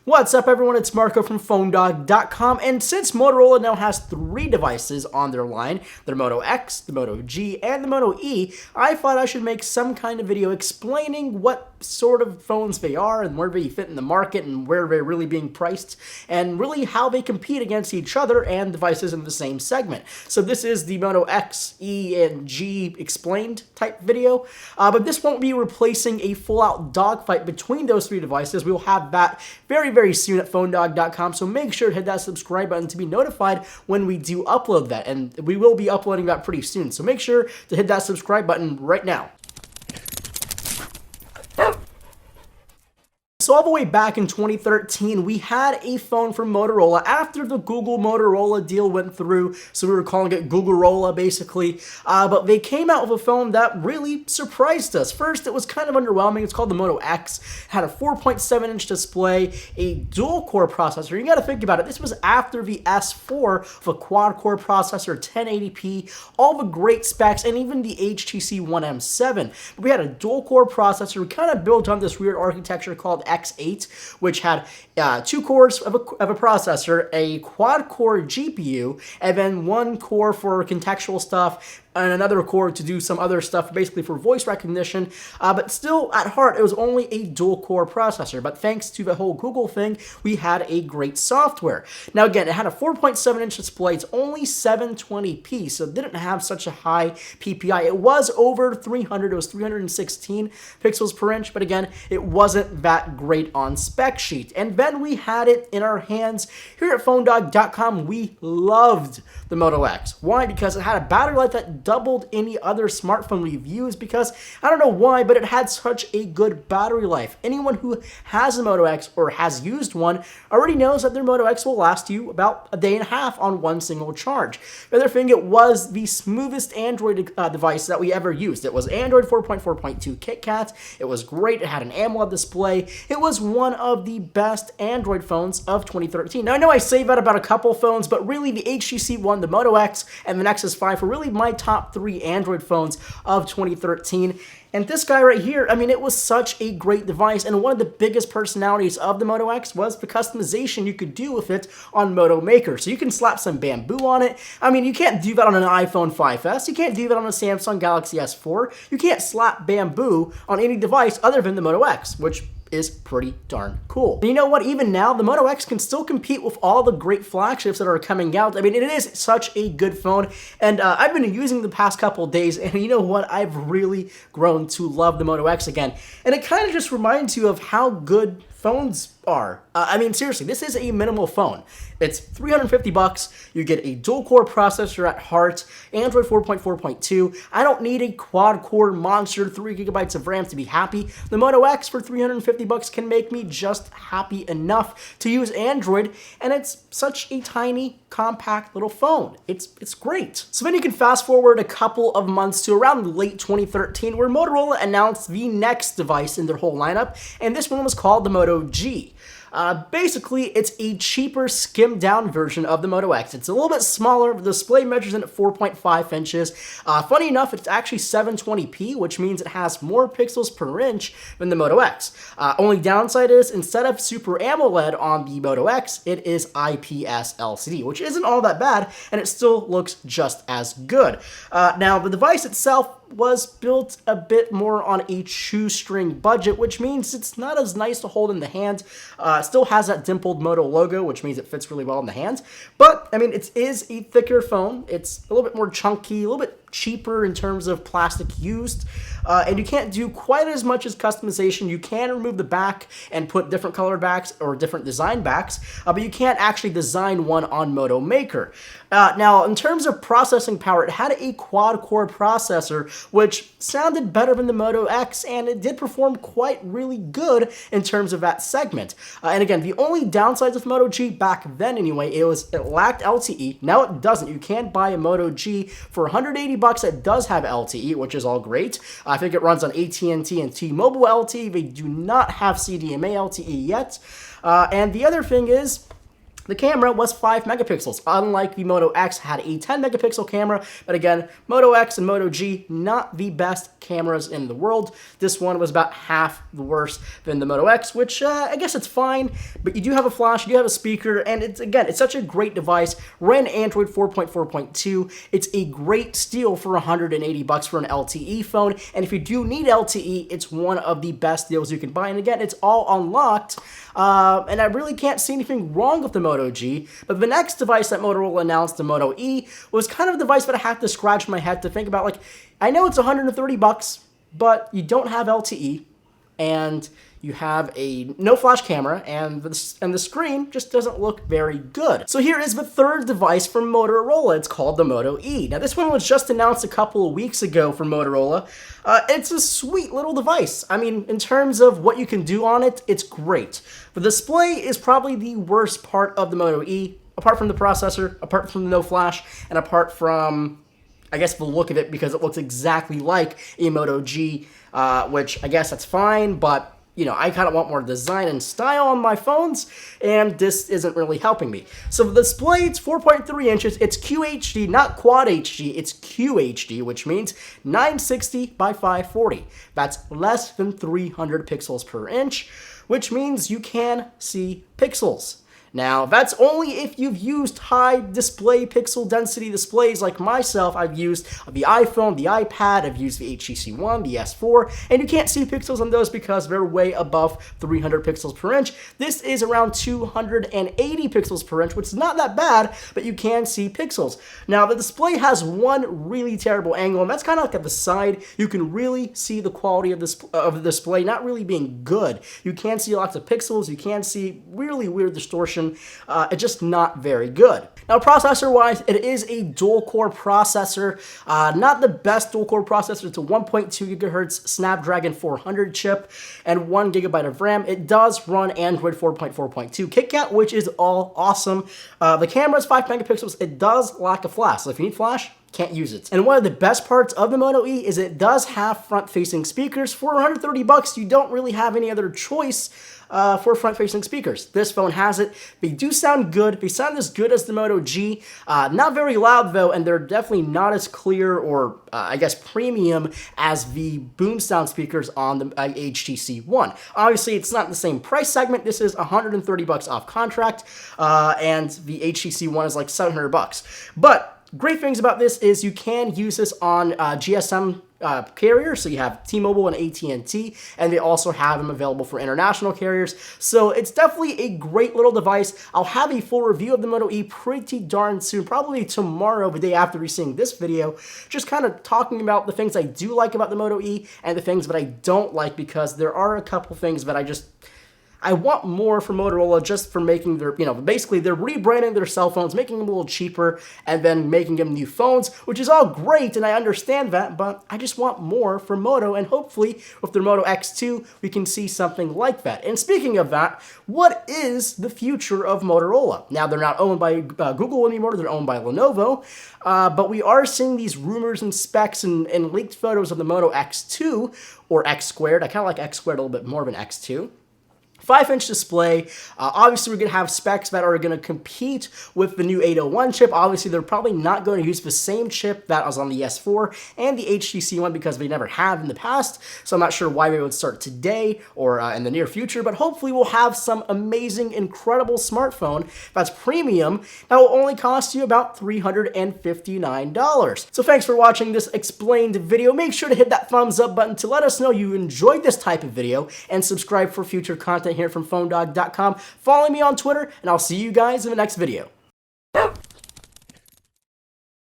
What's up, everyone? It's Marco from PhoneDog.com, and since Motorola now has 3 devices on their line, their Moto X, the Moto G, and the Moto E, I thought I should make some kind of video explaining what sort of phones they are and where they fit in the market and where they're really being priced, and really how they compete against each other and devices in the same segment. So this is the Moto X, E, and G explained type video, but this won't be replacing a full-out dogfight between those 3 devices. We will have that very soon at PhoneDog.com, so make sure to hit that subscribe button to be notified when we do upload that, and we will be uploading that pretty soon, so make sure to hit that subscribe button right now. So all the way back in 2013, we had a phone from Motorola after the Google-Motorola deal went through, so we were calling it Google-rolla basically, but they came out with a phone that really surprised us. First, it was kind of underwhelming. It's called the Moto X. It had a 4.7-inch display, a dual-core processor. You gotta think about it. This was after the S4 with a quad-core processor, 1080p, all the great specs, and even the HTC One M7. But we had a dual-core processor. We kind of built on this weird architecture called X8, which had 2 cores of a processor, a quad-core GPU, and then 1 core for contextual stuff, and another core to do some other stuff, basically for voice recognition, but still, at heart, it was only a dual-core processor, but thanks to the whole Google thing, we had a great software. Now again, it had a 4.7-inch display. It's only 720p, so it didn't have such a high PPI. It was over 300, it was 316 pixels per inch, but again, it wasn't that great on spec sheet. And then we had it in our hands. Here at PhoneDog.com, we loved the Moto X. Why? Because it had a battery life that doubled any other smartphone we've used, because I don't know why, but it had such a good battery life. Anyone who has a Moto X or has used one already knows that their Moto X will last you about a day and a half on one single charge. The other thing, it was the smoothest Android device that we ever used. It was Android 4.4.2 KitKat. It was great. It had an AMOLED display. It was one of the best Android phones of 2013. Now, I know I say that about a couple phones, but really the HTC One, the Moto X, and the Nexus 5 were really my top 3 Android phones of 2013. And this guy right here, I mean, it was such a great device, and one of the biggest personalities of the Moto X was the customization you could do with it on Moto Maker. So you can slap some bamboo on it. I mean, you can't do that on an iPhone 5S. You can't do that on a Samsung Galaxy S4. You can't slap bamboo on any device other than the Moto X, which is pretty darn cool. And you know what? Even now, the Moto X can still compete with all the great flagships that are coming out. I mean, it is such a good phone, and I've been using the past couple days, and you know what? I've really grown to love the Moto X again. And it kind of just reminds you of how good phones are. I mean, seriously, this is a minimal phone. It's $350. You get a dual-core processor at heart, Android 4.4.2. I don't need a quad-core monster, 3 gigabytes of RAM to be happy. The Moto X for $350 can make me just happy enough to use Android, and it's such a tiny, compact little phone. It's great. So then you can fast forward a couple of months to around late 2013, where Motorola announced the next device in their whole lineup, and this one was called the Moto G. Basically, it's a cheaper, skimmed-down version of the Moto X. It's a little bit smaller. The display measures in at 4.5 inches. Funny enough, it's actually 720p, which means it has more pixels per inch than the Moto X. Only downside is, instead of Super AMOLED on the Moto X, it is IPS LCD, which isn't all that bad, and it still looks just as good. Now, the device itself was built a bit more on a shoestring budget, which means it's not as nice to hold in the hand. Still has that dimpled Moto logo, which means it fits really well in the hands. But, I mean, it is a thicker phone. It's a little bit more chunky, a little bit cheaper in terms of plastic used, and you can't do quite as much as customization. You can remove the back and put different color backs or different design backs, but you can't actually design one on Moto Maker. Now, in terms of processing power, it had a quad-core processor, which sounded better than the Moto X, and it did perform quite really good in terms of that segment. And again, the only downsides of Moto G back then anyway, it lacked LTE. Now it doesn't. You can buy a Moto G for 180 bucks that does have LTE, which is all great. I think it runs on AT&T and T-Mobile LTE. They do not have CDMA LTE yet. And the other thing is, The camera was 5 megapixels, unlike the Moto X had a 10 megapixel camera, but again, Moto X and Moto G, not the best cameras in the world. This one was about half the worse than the Moto X, which I guess it's fine, but you do have a flash, you do have a speaker, and it's such a great device. Ran Android 4.4.2. It's a great steal for 180 bucks for an LTE phone, and if you do need LTE, it's one of the best deals you can buy, and again, it's all unlocked, and I really can't see anything wrong with the Moto G, but the next device that Motorola announced, the Moto E, was kind of a device that I had to scratch my head to think about. Like, I know it's 130 bucks, but you don't have LTE, and you have a no flash camera, and the screen just doesn't look very good. So here is the third device from Motorola. It's called the Moto E. Now, this one was just announced a couple of weeks ago from Motorola. It's a sweet little device. I mean, in terms of what you can do on it, it's great. The display is probably the worst part of the Moto E, apart from the processor, apart from the no flash, and apart from, I guess, the look of it, because it looks exactly like a Moto G, which I guess that's fine, but you know, I kind of want more design and style on my phones, and this isn't really helping me. So the display, it's 4.3 inches. It's QHD, not Quad HD. It's QHD, which means 960 by 540. That's less than 300 pixels per inch, which means you can see pixels. Now, that's only if you've used high display pixel density displays like myself. I've used the iPhone, the iPad, I've used the HTC One, the S4, and you can't see pixels on those because they're way above 300 pixels per inch. This is around 280 pixels per inch, which is not that bad, but you can see pixels. Now, the display has one really terrible angle, and that's kind of like at the side. You can really see the quality of the display not really being good. You can see lots of pixels, you can see really weird distortion. It's just not very good. Now, processor-wise, it is a dual-core processor. Not the best dual-core processor. It's a 1.2 gigahertz Snapdragon 400 chip and 1 gigabyte of RAM. It does run Android 4.4.2 KitKat, which is all awesome. The camera is 5 megapixels. It does lack a flash, so if you need flash, can't use it. And one of the best parts of the Moto E is it does have front-facing speakers. For 130 bucks, you don't really have any other choice for front-facing speakers. This phone has it. They do sound good. They sound as good as the Moto G. Not very loud, though, and they're definitely not as clear or, I guess, premium as the boom sound speakers on the HTC One. Obviously, it's not the same price segment. This is 130 bucks off contract, and the HTC One is like 700 bucks. But great things about this is you can use this on GSM carriers, so you have T-Mobile and AT&T, and they also have them available for international carriers. So it's definitely a great little device. I'll have a full review of the Moto E pretty darn soon, probably tomorrow, the day after you're seeing this video, just kind of talking about the things I do like about the Moto E and the things that I don't like, because there are a couple things that I want more from Motorola just for making their, basically they're rebranding their cell phones, making them a little cheaper, and then making them new phones, which is all great, and I understand that, but I just want more from Moto, and hopefully with their Moto X2, we can see something like that. And speaking of that, what is the future of Motorola? Now, they're not owned by Google anymore, they're owned by Lenovo, but we are seeing these rumors and specs and leaked photos of the Moto X2, or X squared. I kind of like X squared a little bit more of an X2. 5-inch display. Obviously, we're going to have specs that are going to compete with the new 801 chip. Obviously, they're probably not going to use the same chip that was on the S4 and the HTC One because they never have in the past. So I'm not sure why they would start today or in the near future, but hopefully we'll have some amazing, incredible smartphone that's premium that will only cost you about $359. So thanks for watching this explained video. Make sure to hit that thumbs up button to let us know you enjoyed this type of video, and subscribe for future content here from PhoneDog.com. Follow me on Twitter, and I'll see you guys in the next video.